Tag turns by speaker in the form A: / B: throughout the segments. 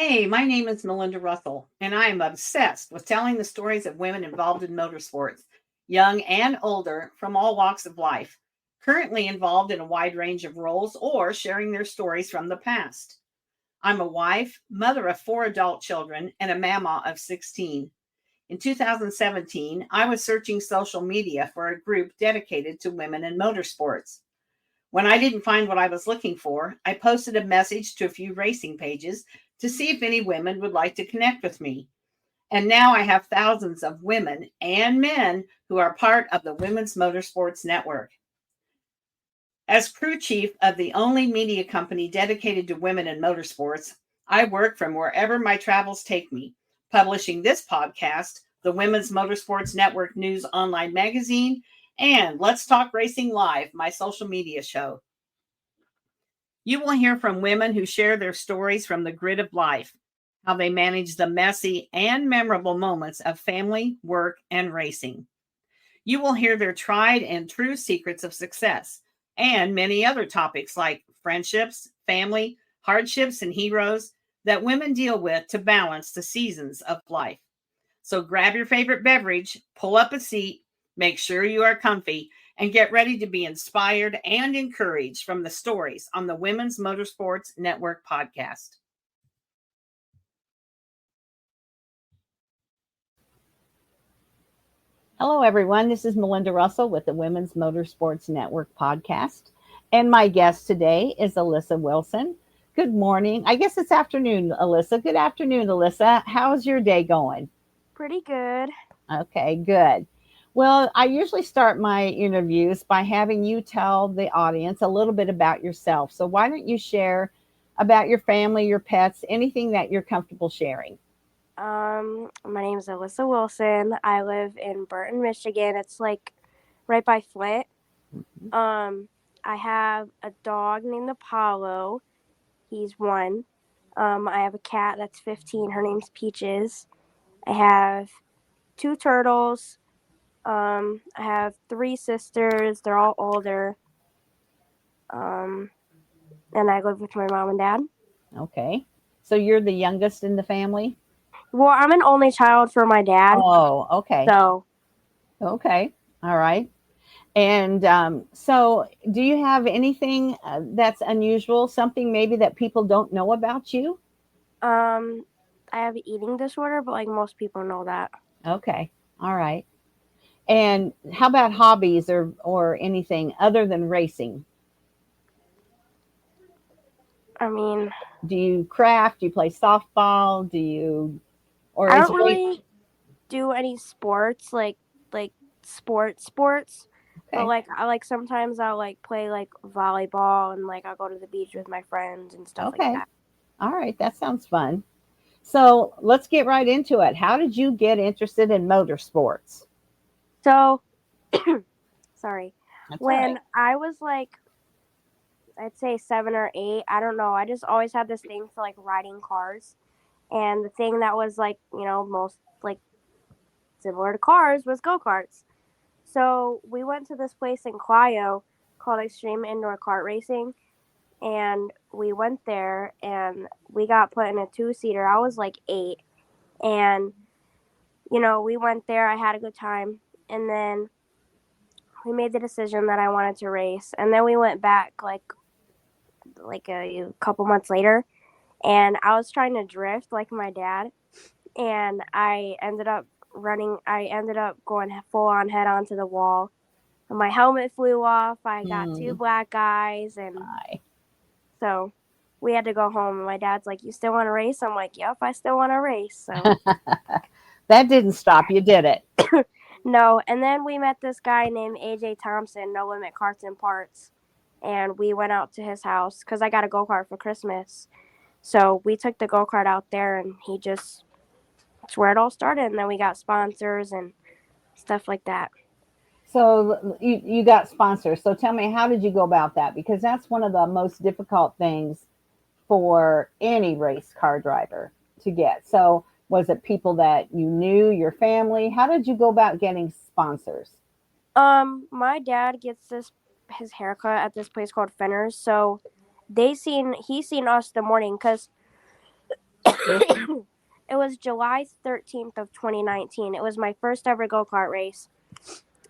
A: Hey, my name is Melinda Russell, and I am obsessed with telling the stories of women involved in motorsports, young and older, from all walks of life, currently involved in a wide range of roles or sharing their stories from the past. I'm a wife, mother of four adult children, and a mama of 16. In 2017, I was searching social media for a group dedicated to women in motorsports. When I didn't find what I was looking for, I posted a message to a few racing pages to see if any women would like to connect with me. And now I have thousands of women and men who are part of the Women's Motorsports Network. As crew chief of the only media company dedicated to women in motorsports, I work from wherever my travels take me, publishing this podcast, the Women's Motorsports Network News online magazine, and Let's Talk Racing Live, my social media show. You will hear from women who share their stories from the grid of life, how they manage the messy and memorable moments of family, work, and racing. You will hear their tried and true secrets of success and many other topics like friendships, family, hardships, and heroes that women deal with to balance the seasons of life. So grab your favorite beverage, pull up a seat, make sure you are comfy, and get ready to be inspired and encouraged from the stories on the Women's Motorsports Network podcast.
B: Hello, everyone. This is Melinda Russell with the Women's Motorsports Network podcast. And my guest today is Alissa Wilson. Good morning. I guess it's afternoon, Alissa. Good afternoon, Alissa. How's your day going?
C: Pretty good.
B: Okay, good. Well, I usually start my interviews by having you tell the audience a little bit about yourself. So why don't you share about your family, your pets, anything that you're comfortable sharing?
C: My name is Alissa Wilson. I live in Burton, Michigan. It's like right by Flint.
B: Mhm.
C: I have a dog named Apollo. He's one. I have a cat that's 15. Her name's Peaches. I have two turtles. I have three sisters. They're all older. Um, and I live with my mom and dad.
B: Okay. So you're the youngest in the family?
C: Well, I'm an only child for my dad.
B: Oh, okay.
C: So,
B: Okay. All right. And so, do you have anything that's unusual, something maybe that people don't know about you?
C: um, I have an eating disorder, but like most people know that.
B: Okay. All right. And how about hobbies or anything other than racing?
C: I mean,
B: Do you craft? Do you play softball? Do you, or
C: I
B: is
C: don't
B: really
C: really do any sports like sports, but
B: okay?
C: I like sometimes I'll like play like volleyball and like I'll go to the beach with my friends and stuff like
B: Okay.
C: that.
B: All right. That sounds fun. So let's get right into it. How did you get interested in motorsports?
C: So, sorry.
B: That's all right.
C: When I was like I'd say 7 or 8, I don't know. I just always had this thing for like riding cars. And the thing that was like, most like similar to cars was go-karts. So we went to this place in Clio called Extreme Indoor Kart Racing, and we went there and we got put in a two-seater. I was like 8, and we went there. I had a good time, and then we made the decision that I wanted to race, and then we went back like a couple months later, and I was trying to drift like my dad, and I ended up running. I ended up going full on head onto the wall. My helmet flew off. I got two
B: Mm,
C: black eyes, and
B: I,
C: so we had to go home. And my dad's like, "You still want to race?" I'm like, "Yep, I still want to race." So
B: that didn't stop you, did it?
C: no. And then we met this guy named AJ Thompson, No Limit Carts and Parts, and we went out to his house because I got a go kart for Christmas. So we took the go kart out there, and that's where it all started. And then we got sponsors and stuff like that.
B: So you got sponsors. So tell me, how did you go about that? Because that's one of the most difficult things for any race car driver to get. So was it people that you knew, your family? How did you go about getting sponsors?
C: My dad gets his haircut at this place called Fenner's. So he seen us the morning because It was July 13th of 2019. It was my first ever go-kart race.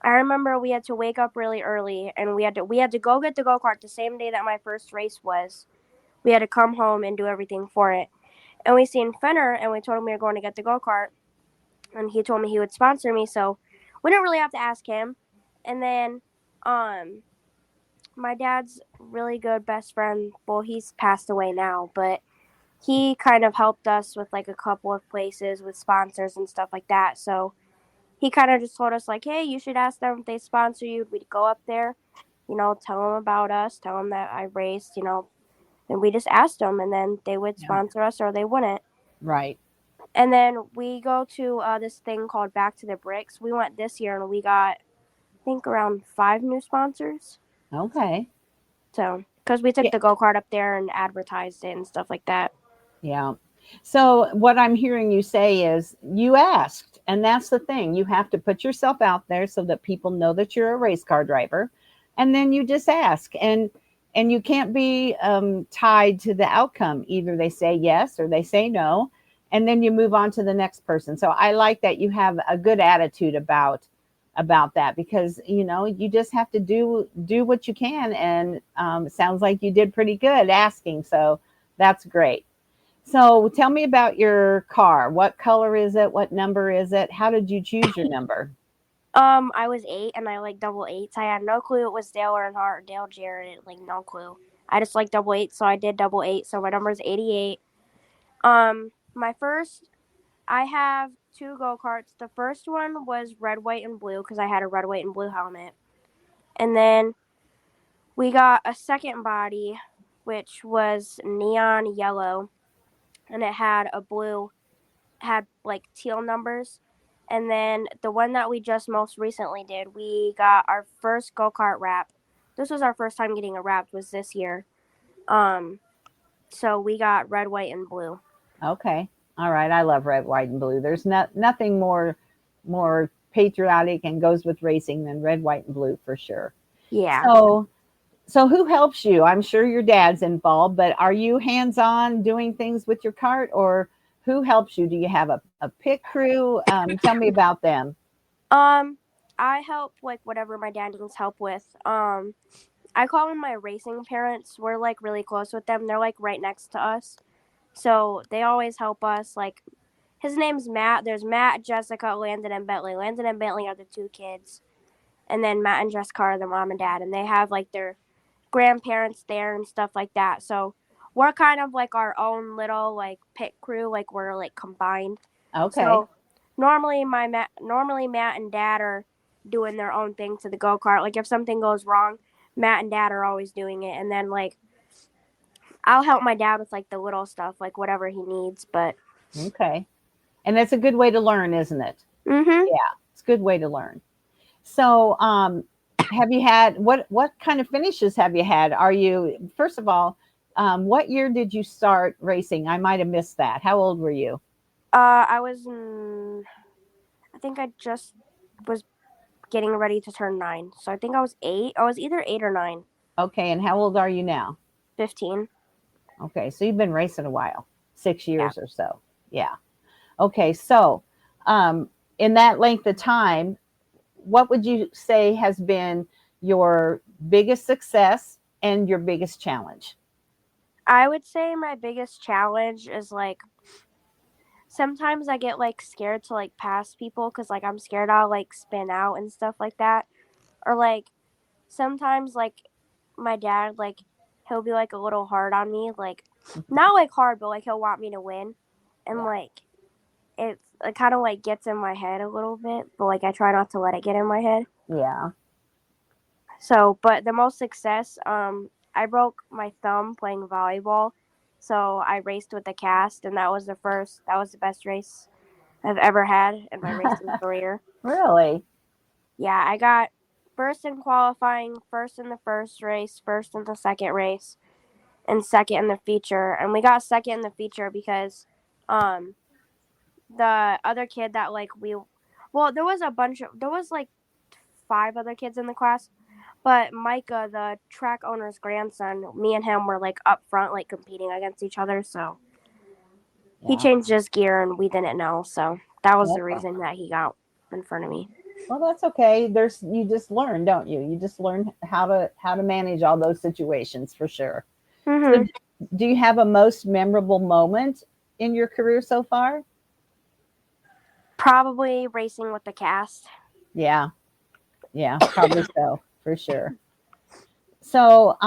C: I remember we had to wake up really early, and we had to go get the go-kart the same day that my first race was. We had to come home and do everything for it. And we seen Fenner, and we told him we were going to get the go-kart, and he told me he would sponsor me, so we didn't really have to ask him. And then my dad's really good best friend, well, he's passed away now, but he kind of helped us with like a couple of places with sponsors and stuff like that. So he kind of just told us like, hey, you should ask them if they sponsor you. We'd go up there, tell them about us, tell them that I raced, and we just asked them, and then they would sponsor us or they wouldn't.
B: Right.
C: And then we go to this thing called Back to the Bricks. We went this year and we got, I think, around 5 new sponsors.
B: Okay.
C: So, because we took
B: Yeah.
C: the go-kart up there and advertised it and stuff like that.
B: Yeah. So what I'm hearing you say is you asked, and that's the thing. You have to put yourself out there so that people know that you're a race car driver, and then you just ask, and you can't be tied to the outcome. Either they say yes or they say no, and then you move on to the next person. So I like that you have a good attitude about that, because you just have to do what you can, and it sounds like you did pretty good asking. So that's great. So tell me about your car. What color is it? What number is it? How did you choose your number?
C: I was 8 and I like double eights. I had no clue it was Dale Earnhardt or Dale Jarrett, like no clue. I just like double eight, so I did double eight. So my number is 88. My first, I have 2 go-karts. The first one was red, white, and blue because I had a red, white, and blue helmet. And then we got a second body, which was neon yellow, and it had had like teal numbers. And then the one that we just most recently did, we got our first go-kart wrap. This was our first time getting a wrap, was this year. So we got red, white, and blue.
B: Okay. All right. I love red, white, and blue. There's nothing more patriotic and goes with racing than red, white, and blue for sure.
C: Yeah.
B: So who helps you? I'm sure your dad's involved, but are you hands-on doing things with your cart, or who helps you? Do you have a pit crew? Tell me about them.
C: I help like whatever my dad needs help with. I call them my racing parents. We're like really close with them. They're like right next to us. So they always help us. Like his name's Matt. There's Matt, Jessica, Landon, and Bentley. Landon and Bentley are the 2 kids. And then Matt and Jessica are the mom and dad. And they have like their grandparents there and stuff like that. So we're kind of like our own little like pit crew. Like we're like combined.
B: Okay.
C: So normally Matt and Dad are doing their own thing to the go-kart. Like if something goes wrong, Matt and Dad are always doing it, and then like I'll help my dad with like the little stuff, like whatever he needs. But
B: Okay. And that's a good way to learn, isn't it?
C: mhm.
B: Yeah, it's a good way to learn. So, have you had what kind of finishes have you had? Are you first of all, what year did you start racing? I might have missed that. How old were you?
C: I was I think I just was getting ready to turn 9. So I think I was 8. I was either 8 or 9.
B: Okay, and how old are you now?
C: 15.
B: Okay, so you've been racing a while, 6
C: Yeah.
B: years or so. Yeah. Okay, so in that length of time, what would you say has been your biggest success and your biggest challenge?
C: I would say my biggest challenge is like sometimes I get like scared to like pass people because like I'm scared I'll like spin out and stuff like that. Or like sometimes like my dad like he'll be like a little hard on me, like not like hard, but like he'll want me to win, and
B: Yeah.
C: like it kind of like gets in my head a little bit, but like I try not to let it get in my head.
B: Yeah.
C: So, but the most success, I broke my thumb playing volleyball, so I raced with the cast, and that was the best race I've ever had in my racing career.
B: Really?
C: Yeah, I got first in qualifying, first in the first race, first in the second race, and second in the feature. And we got second in the feature because um the other kid that like there was like 5 other kids in the class, but Micah, the track owner's grandson, me and him were like up front like competing against each other, so He
B: Yeah.
C: changed his gear and we didn't know, so that was the
B: Okay.
C: reason that he got in front of me.
B: Well, that's okay. You just learn, don't you? You just learn how to manage all those situations for sure. So,
C: Hmm.
B: do you have a most memorable moment in your career so far?
C: Probably racing with the cast.
B: Yeah, yeah, probably so for sure. So,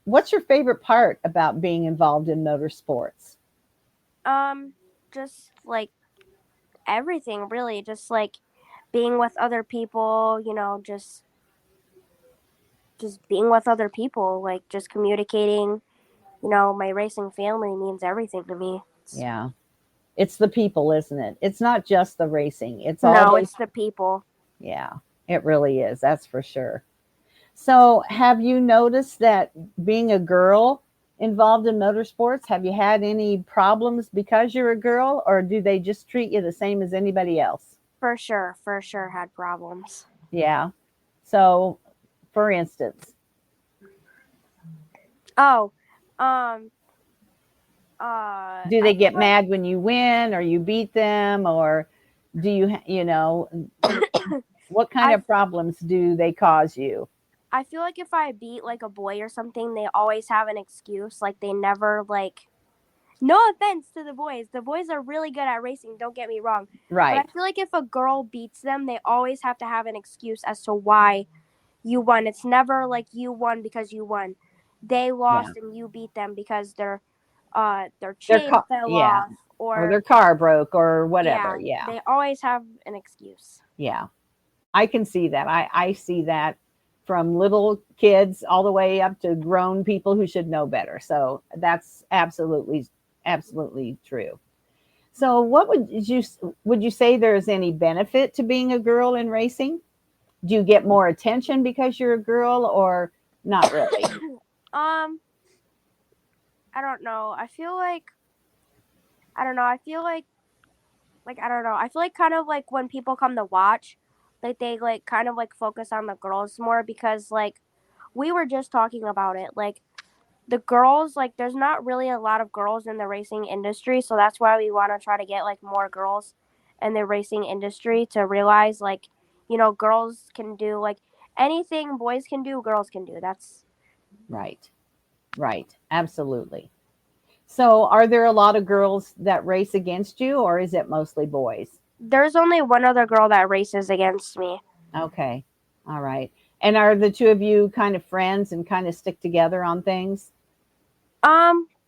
B: what's your favorite part about being involved in motorsports?
C: Um, just like everything, really. Just like being with other people, just being with other people, like just communicating. My racing family means everything to me.
B: Yeah, it's the people, isn't it? It's not just the racing. It's all
C: No,
B: those.
C: it's the people.
B: Yeah, it really is. That's for sure. So, have you noticed that being a girl involved in motorsports, have you had any problems because you're a girl, or do they just treat you the same as anybody else?
C: For sure had problems.
B: Yeah. So, for instance,
C: Oh, um,
B: do
C: I
B: they get
C: feel
B: mad when you win or you beat them, or do you, what kind
C: I
B: of problems do they cause you?
C: I feel like if I beat like a boy or something, they always have an excuse. Like they never like. No offense to the boys. The boys are really good at racing. Don't get me wrong, but I
B: Right.
C: feel like if a girl beats them, they always have to have an excuse as to why you won. It's never like you won because you won. They
B: Yeah.
C: lost and you beat them because their
B: Their
C: chain
B: car,
C: fell
B: yeah,
C: off
B: or
C: or
B: their car broke or whatever.
C: yeah,
B: Yeah.
C: they always have an excuse.
B: Yeah. I can see that. I see that from little kids all the way up to grown people who should know better. So that's absolutely true. So what would you say there's any benefit to being a girl in racing? Do you get more attention because you're a girl or not really?
C: um, I don't know. I don't know. I feel like I don't know. I feel like kind of like when people come to watch, like they like kind of like focus on the girls more because like we were just talking about it. Like the girls, like there's not really a lot of girls in the racing industry, so that's why we want to try to get like more girls in the racing industry to realize like, girls can do like anything boys can do, girls can do. That's
B: Right. Right. Absolutely. So are there a lot of girls that race against you or is it mostly boys?
C: There's only one other girl that races against me.
B: Okay. All right. And are the two of you kind of friends and kind of stick together on things?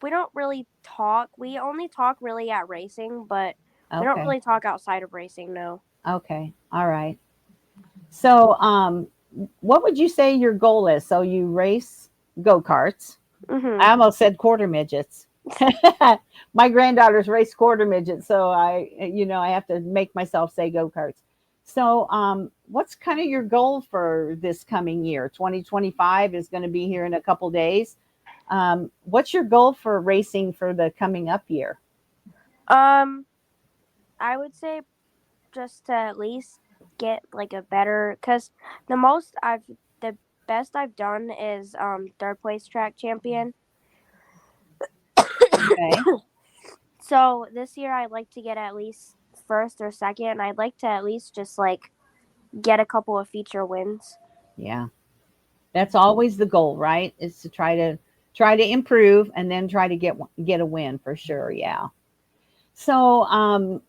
C: We don't really talk. We only talk really at racing, but we don't
B: Okay.
C: really talk outside of racing, no.
B: Okay. All right. So, what would you say your goal is? So you race go-karts. I
C: Mhm.
B: almost said quarter midgets. My granddaughters race quarter midgets, so I have to make myself say go-karts. So, what's kind of your goal for this coming year? 2025 is going to be here in a couple days. What's your goal for racing for the coming up year?
C: Um, I would say just to at least get like a better cuz the most I've the best I've done is third place track champion.
B: Okay.
C: So this year I'd like to get at least first or second. And I'd like to at least just like get a couple of feature wins.
B: Yeah. That's always the goal, right? Is to try to improve and then try to get a win for sure. Yeah. So,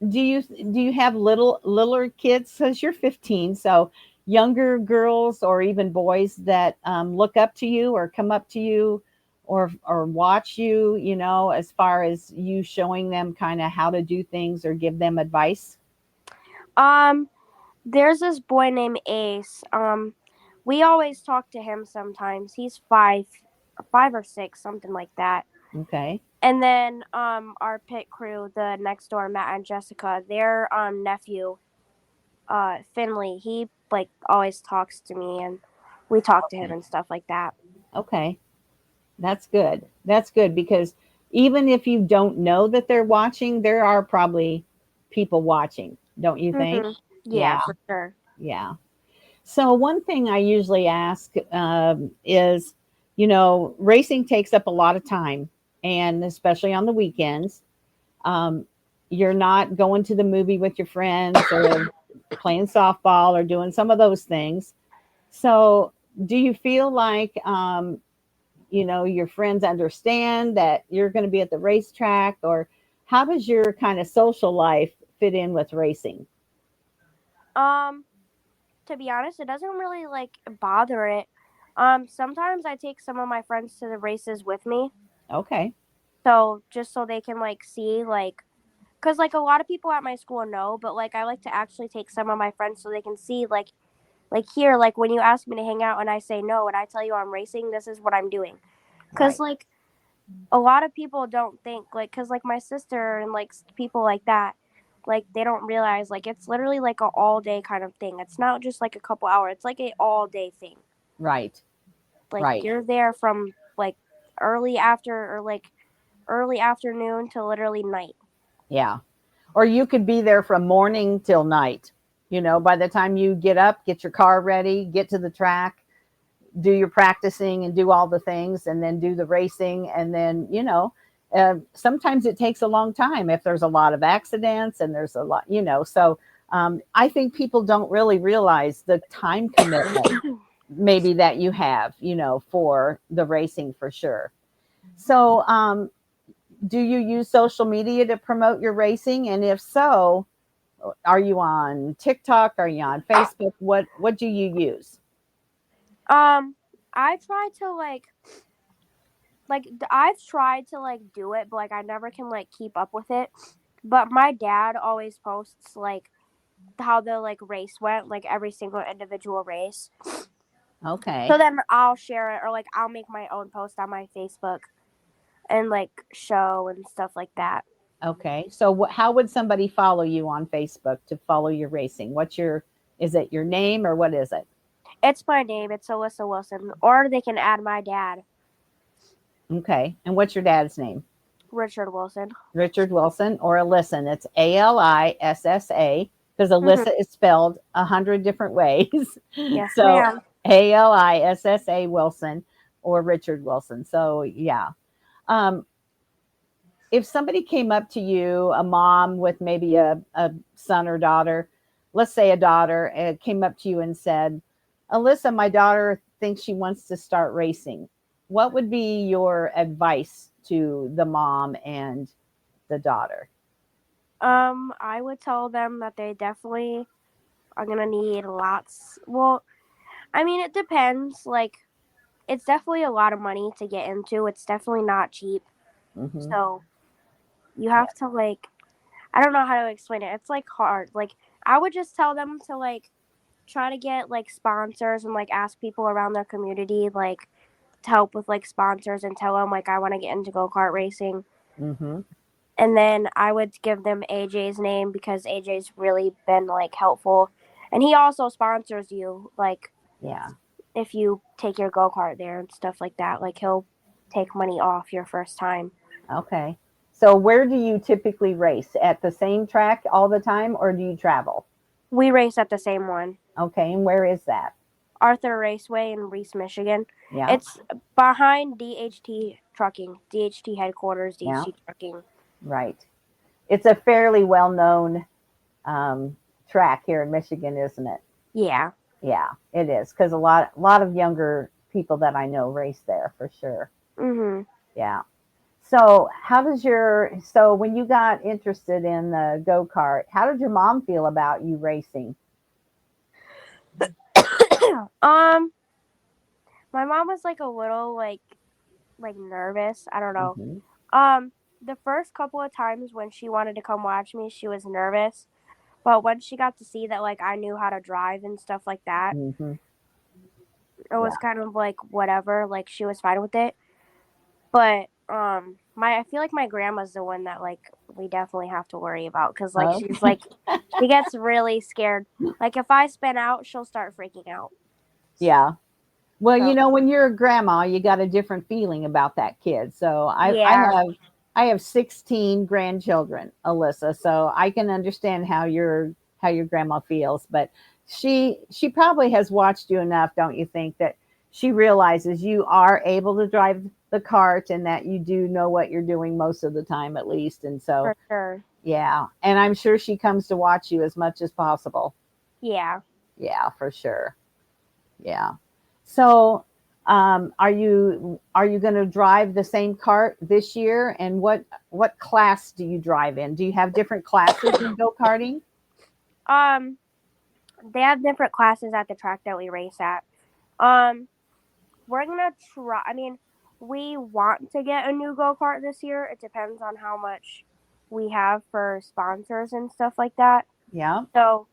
B: do you have littler kids? Because you're 15, so younger girls or even boys that look up to you or come up to you or watch you. As far as you showing them kind of how to do things or give them advice.
C: Um, there's this boy named Ace. We always talk to him sometimes. He's 5 or 6, something like that.
B: Okay.
C: And then our pit crew, the next door Matt and Jessica, their nephew, Finley, he like always talks to me and we talk to him
B: Okay.
C: and stuff like that.
B: Okay. That's good. That's good because even if you don't know that they're watching, there are probably people watching, don't you think?
C: Mhm. Yeah,
B: Yeah,
C: for sure.
B: yeah. So one thing I usually ask is, racing takes up a lot of time, and especially on the weekends. Um, you're not going to the movie with your friends or playing softball or doing some of those things. So, do you feel like, your friends understand that you're going to be at the racetrack, or how does your kind of social life fit in with racing?
C: Um, to be honest, it doesn't really like bother it. Sometimes I take some of my friends to the races with me,
B: Okay.
C: so just so they can like see like, cause like a lot of people at my school know, but like I like to actually take some of my friends so they can see like here like when you ask me to hang out and I say no and I tell you I'm racing, this is what I'm doing. Cause
B: Right.
C: like a lot of people don't think like, cause like my sister and like people like that, like they don't realize like it's literally like a all day kind of thing. It's not just like a couple hours. It's like a all day thing.
B: Right.
C: Like
B: Right.
C: you're there from like early after or like early afternoon to literally night.
B: Yeah. Or you could be there from morning till night. By the time you get up, get your car ready, get to the track, do your practicing and do all the things, and then do the racing. And then, sometimes it takes a long time if there's a lot of accidents and there's a lot, So I think people don't really realize the time commitment maybe that you have, for the racing for sure. So, do you use social media to promote your racing? And if so, are you on TikTok? Are you on Facebook? What do you use?
C: I try to I've tried to like do it, but like I never can like keep up with it. But my dad always posts like how the like race went, like every single individual race.
B: Okay.
C: So then I'll share it or like I'll make my own post on my Facebook and like show and stuff like that.
B: Okay. So how would somebody follow you on Facebook to follow your racing? Is it your name or what is it?
C: It's my name. It's Alissa Wilson. Or they can add my dad,
B: Okay. And what's your dad's name?
C: Richard Wilson.
B: Richard Wilson or Alissa. It's Alissa, because
C: Mm-hmm.
B: Alyssa is spelled 100 different ways.
C: Yes,
B: So
C: ma'am.
B: Alissa Wilson or Richard Wilson. So yeah. Um, if somebody came up to you, a mom with maybe a son or daughter, let's say a daughter, and came up to you and said, Alissa, my daughter thinks she wants to start racing. What would be your advice to the mom and the daughter?
C: I would tell them that they definitely are gonna need lots. Well, I mean, it depends. Like, it's definitely a lot of money to get into. It's definitely not cheap.
B: Mm-hmm.
C: So you
B: Yeah.
C: have to like, I don't know how to explain it. It's like hard. Like, I would just tell them to like try to get like sponsors and like ask people around their community like to help with like sponsors and tell them like I want to get into go kart racing.
B: Mm-hmm.
C: And then I would give them AJ's name because AJ's really been like helpful, and he also sponsors you like
B: Yeah.
C: if you take your go kart there and stuff like that. Like he'll take money off your first time.
B: Okay. So where do you typically race? At the same track all the time, or do you travel?
C: We race at the same one,
B: Okay. And where is that?
C: Arthur Raceway in Reese, Michigan.
B: Yeah.
C: It's behind DHT Trucking, DHT headquarters,
B: Yeah.
C: DHT Trucking.
B: Right. It's a fairly well-known track here in Michigan, isn't it?
C: Yeah.
B: Yeah, it is, because a lot of younger people that I know race there for sure.
C: Mhm.
B: Yeah. So when you got interested in the go kart, how did your mom feel about you racing?
C: um, my mom was like a little like nervous. I don't know.
B: Mm-hmm.
C: The first couple of times when she wanted to come watch me, she was nervous. But when she got to see that like I knew how to drive and stuff like that,
B: Mm-hmm.
C: it was
B: Yeah.
C: kind of like whatever. Like she was fine with it. But my I feel like my grandma's the one that like we definitely have to worry about because like
B: Oh,
C: she's like she gets really scared. Like if I spin out, she'll start freaking out.
B: yeah. Well,
C: So
B: when you're a grandma, you got a different feeling about that kid. So
C: yeah.
B: I have 16 grandchildren, Alissa. So I can understand how your grandma feels. But she probably has watched you enough, don't you think, that she realizes you are able to drive the cart and that you do know what you're doing most of the time, at least. And so,
C: For sure.
B: yeah. And I'm sure she comes to watch you as much as possible.
C: Yeah.
B: Yeah, for sure. Yeah. So, are you going to drive the same cart this year? And what class do you drive in? Do you have different classes in go karting?
C: Um, they have different classes at the track that we race at. Um, we're gonna try. I mean, we want to get a new go kart this year. It depends on how much we have for sponsors and stuff like that.
B: Yeah.
C: So,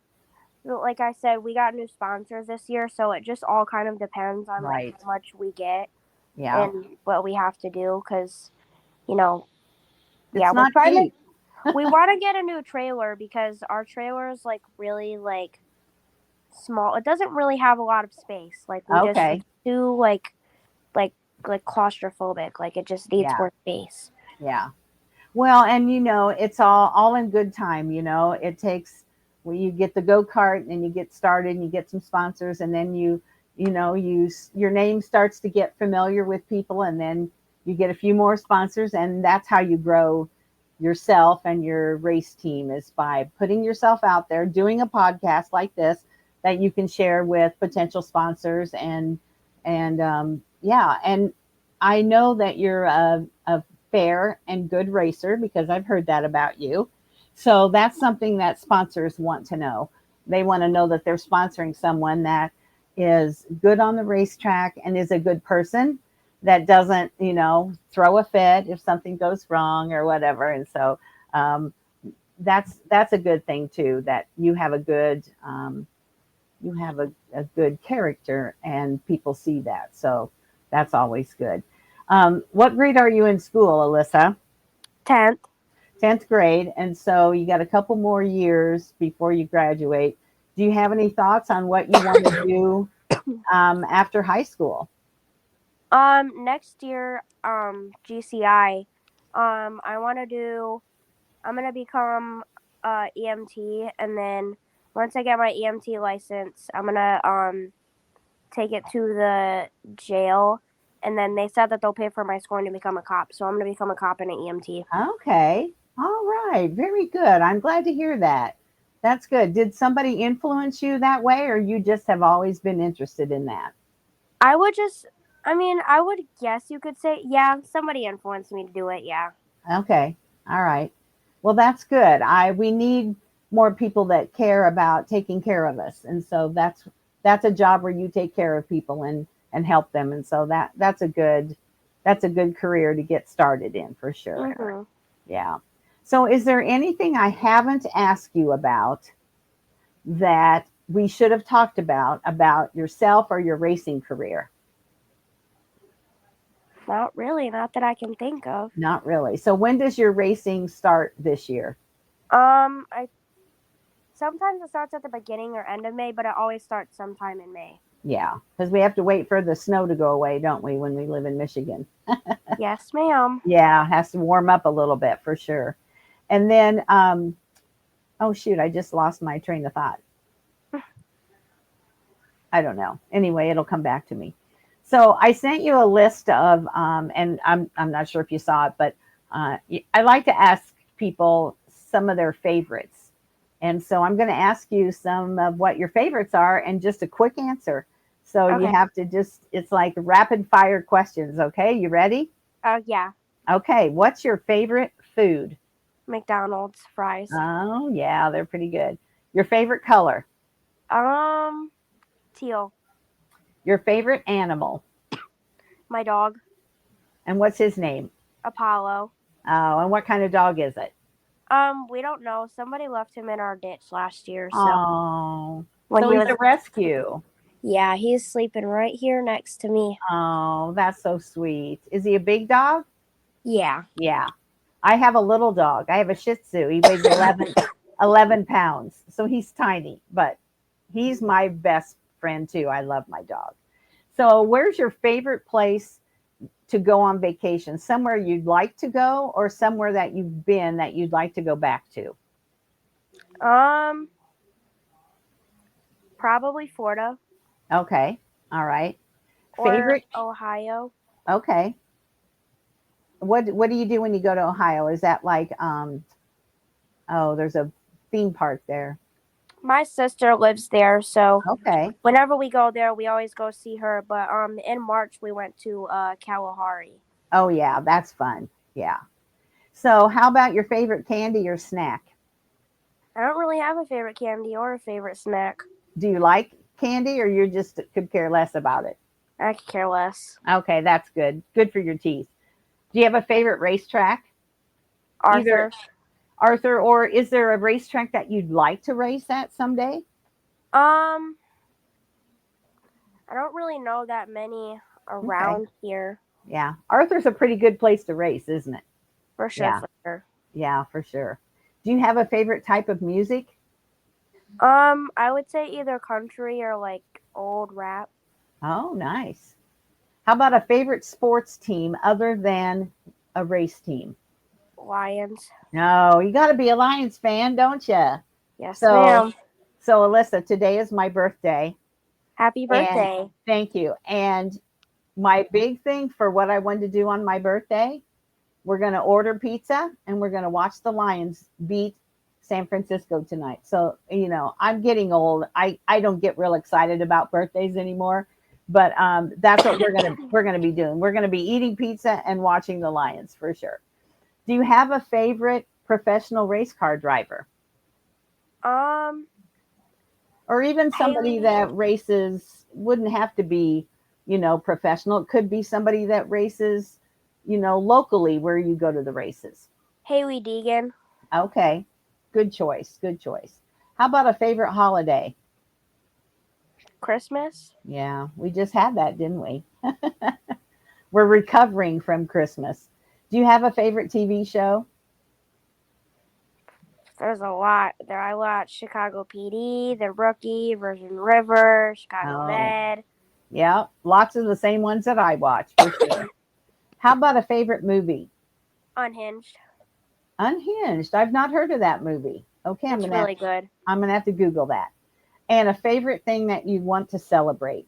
C: like I said, we got new sponsors this year, so it just all kind of depends on like
B: Right.
C: how much we get
B: Yeah.
C: and what we have to do. Cause you know, yeah,
B: It's not cheap.
C: we want to get a new trailer because our trailer is like really like small. It doesn't really have a lot of space. Like we just
B: Okay.
C: it's too like like claustrophobic. Like it just needs
B: Yeah.
C: more space.
B: Yeah. Well, and it's all in good time. It takes well, you get the go kart and you get started and you get some sponsors, and then your name starts to get familiar with people, and then you get a few more sponsors, and that's how you grow yourself and your race team, is by putting yourself out there, doing a podcast like this that you can share with potential sponsors, and yeah, and I know that you're a fair and good racer because I've heard that about you. So that's something that sponsors want to know. They want to know that they're sponsoring someone that is good on the racetrack and is a good person, that doesn't, throw a fit if something goes wrong or whatever. And so that's a good thing too, that you have a good character and people see that. So that's always good. What grade are you in school, Alissa?
C: 10th.
B: 10th grade. And so you got a couple more years before you graduate. Do you have any thoughts on what you want to do after high school?
C: Next year, GCI, I want to do. I'm gonna become EMT, and then once I get my EMT license, I'm gonna take it to the jail, and then they said that they'll pay for my scoring to become a cop. So I'm gonna become a cop and an EMT.
B: Okay. All right. Very good. I'm glad to hear that. That's good. Did somebody influence you that way, or you just have always been interested in that?
C: I would just, I mean, I would guess you could say, yeah, somebody influenced me to do it. Yeah.
B: Okay. All right. Well, that's good. We need more people that care about taking care of us. And so that's a job where you take care of people and help them. And so that's a good career to get started in for sure.
C: Hmm.
B: Yeah. So is there anything I haven't asked you about that we should have talked about yourself or your racing career?
C: Not really, not that I can think of.
B: Not really. So when does your racing start this year?
C: I sometimes it starts at the beginning or end of May, but it always starts sometime in May.
B: Yeah, because we have to wait for the snow to go away, don't we, when we live in Michigan?
C: Yes, ma'am.
B: Yeah, it has to warm up a little bit for sure. And then, oh shoot, I just lost my train of thought. I don't know. Anyway, it'll come back to me. So I sent you a list of, and I'm not sure if you saw it, but I like to ask people some of their favorites. And so I'm going to ask you some of what your favorites are and just a quick answer. So you
C: Okay.
B: have to it's like rapid fire questions. Okay. You ready?
C: Yeah.
B: Okay. What's your favorite food?
C: McDonald's fries.
B: Oh, yeah, they're pretty good. Your favorite color?
C: Um, Teal.
B: Your favorite animal?
C: My dog.
B: And what's his name?
C: Apollo.
B: Oh, and what kind of dog is it?
C: We don't know. Somebody left him in our ditch last year, so
B: Oh,
C: when
B: so
C: he
B: he's
C: was
B: a rescue.
C: yeah, he's sleeping right here next to me.
B: Oh, that's so sweet. Is he a big dog?
C: Yeah.
B: Yeah. I have a little dog. I have a Shih Tzu. He weighs 11 pounds. So he's tiny, but he's my best friend too. I love my dog. So where's your favorite place to go on vacation? Somewhere you'd like to go, or somewhere that you've been that you'd like to go back to?
C: Probably Florida.
B: Okay. All right.
C: Or
B: Favorite?
C: Ohio.
B: Okay. What do you do when you go to Ohio? Is that like oh, there's a theme park there.
C: My sister lives there, so
B: Okay.
C: whenever we go there, we always go see her. But in March we went to Kalahari.
B: Oh yeah, that's fun. Yeah. So how about your favorite candy or snack?
C: I don't really have a favorite candy or a favorite snack.
B: Do you like candy or you just could care less about it?
C: I could care less.
B: Okay, that's good. Good for your teeth. Do you have a favorite racetrack? Either
C: Arthur.
B: Arthur, or is there a racetrack that you'd like to race at someday?
C: Um, I don't really know that many
B: Okay.
C: around here.
B: Yeah. Arthur's a pretty good place to race, isn't it?
C: For sure,
B: Yeah.
C: for sure.
B: Yeah, for sure. Do you have a favorite type of music?
C: I would say either country or like old rap.
B: Oh, nice. How about a favorite sports team other than a race team?
C: Lions.
B: No, you got to be a Lions fan, don't you?
C: Yes,
B: So,
C: ma'am.
B: so Alyssa, today is my birthday,
C: Happy
B: and
C: birthday.
B: thank you. And my big thing for what I wanted to do on my birthday, we're going to order pizza and we're going to watch the Lions beat San Francisco tonight. So, I'm getting old. I don't get real excited about birthdays anymore, but that's what we're going to be doing. We're going to be eating pizza and watching the Lions for sure. Do you have a favorite professional race car driver?
C: Um,
B: Or even somebody
C: Haley.
B: that races wouldn't have to be, professional. It could be somebody that races, locally where you go to the races.
C: Haley Deegan.
B: Okay. Good choice. Good choice. How about a favorite holiday?
C: Christmas.
B: Yeah, we just had that, didn't we? We're recovering from Christmas. Do you have a favorite TV show?
C: There's a lot. There I watch Chicago PD, The Rookie, Virgin River, Chicago
B: Oh,
C: Med,
B: yeah, lots of the same ones that I watch for sure. How about a favorite movie?
C: Unhinged.
B: Unhinged. I've not heard of that movie. Okay,
C: It's really good.
B: I'm gonna have to Google that. And a favorite thing that you want to celebrate?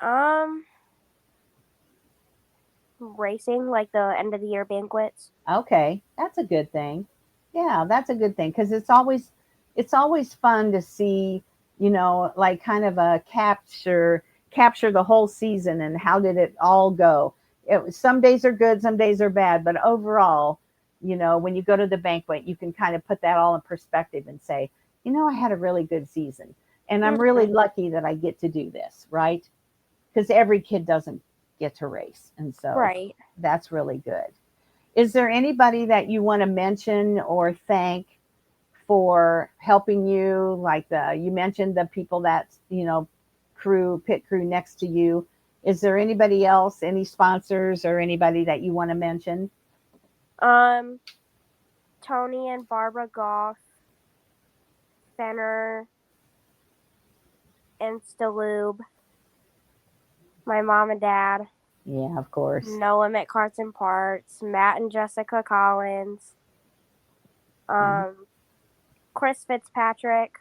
C: Um, Racing, like the end of the year banquets.
B: Okay, that's a good thing. Yeah, that's a good thing because it's always fun to see, like kind of a capture the whole season and how did it all go. Some days are good, some days are bad, but overall, when you go to the banquet, you can kind of put that all in perspective and say, I had a really good season, and I'm really
C: Mhm.
B: lucky that I get to do this, right? Because every kid doesn't get to race, and so
C: Right.
B: that's really good. Is there anybody that you want to mention or thank for helping you? Like you mentioned the people that, pit crew next to you. Is there anybody else, any sponsors or anybody that you want to mention?
C: Um, Tony and Barbara Goff, Fenner, Instalube, my mom and dad,
B: Yeah, of course.
C: No Limit Carts and Parts, Matt and Jessica Collins,
B: Yeah.
C: um, Chris Fitzpatrick,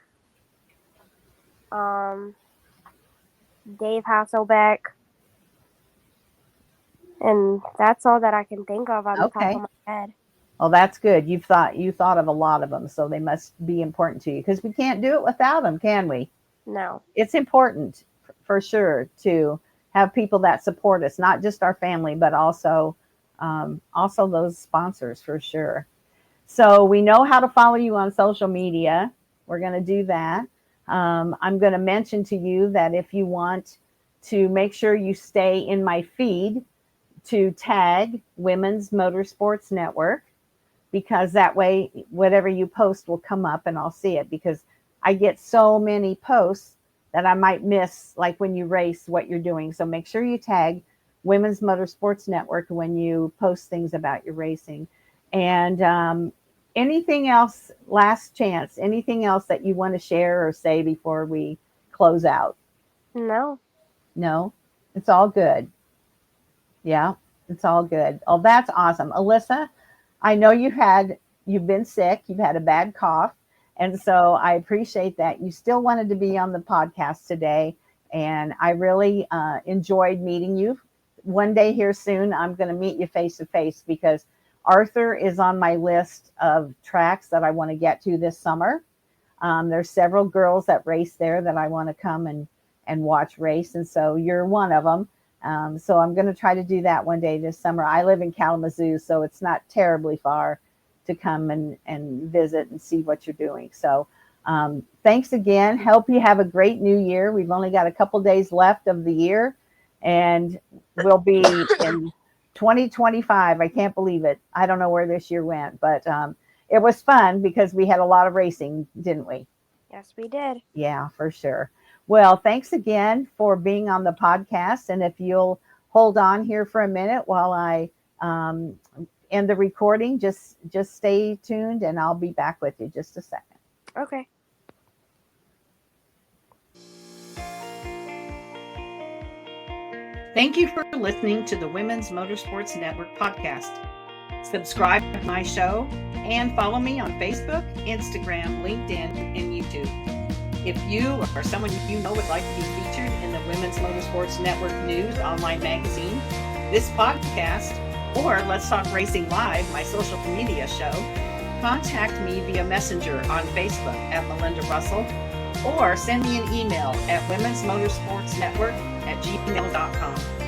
C: um, Dave Hasselbeck, and that's all that I can think of on the top of
B: Okay.
C: my head.
B: Well, that's good. You thought of a lot of them, so they must be important to you because we can't do it without them, can we?
C: No.
B: It's important for sure to have people that support us, not just our family, but also those sponsors for sure. So we know how to follow you on social media. We're going to do that. I'm going to mention to you that if you want to make sure you stay in my feed, to tag Women's Motorsports Network, because that way whatever you post will come up and I'll see it, because I get so many posts that I might miss, like when you race, what you're doing. So make sure you tag Women's Motorsports Network when you post things about your racing. And anything else, last chance, anything else that you want to share or say before we close out?
C: No.
B: No, it's all good. Yeah, it's all good. Oh, that's awesome. Alyssa, I know you've been sick, you've had a bad cough, and so I appreciate that you still wanted to be on the podcast today. And I really enjoyed meeting you. One day here soon, I'm going to meet you face to face because Arthur is on my list of tracks that I want to get to this summer. There's several girls that race there that I want to come and watch race. And so you're one of them. So I'm going to try to do that one day this summer. I live in Kalamazoo, so it's not terribly far to come and visit and see what you're doing. So thanks again. Hope you have a great new year. We've only got a couple days left of the year, and we'll be in 2025. I can't believe it. I don't know where this year went, but it was fun because we had a lot of racing, didn't we?
C: Yes, we did.
B: Yeah, for sure. Well, thanks again for being on the podcast. And if you'll hold on here for a minute while I end the recording, just stay tuned and I'll be back with you just a second.
C: Okay.
A: Thank you for listening to the Women's Motorsports Network podcast. Subscribe to my show and follow me on Facebook, Instagram, LinkedIn, and YouTube. If you or someone you know would like to be featured in the Women's Motorsports Network News online magazine, this podcast, or Let's Talk Racing Live, my social media show, contact me via Messenger on Facebook at Melinda Russell, or send me an email at womensmotorsportsnetwork@gmail.com.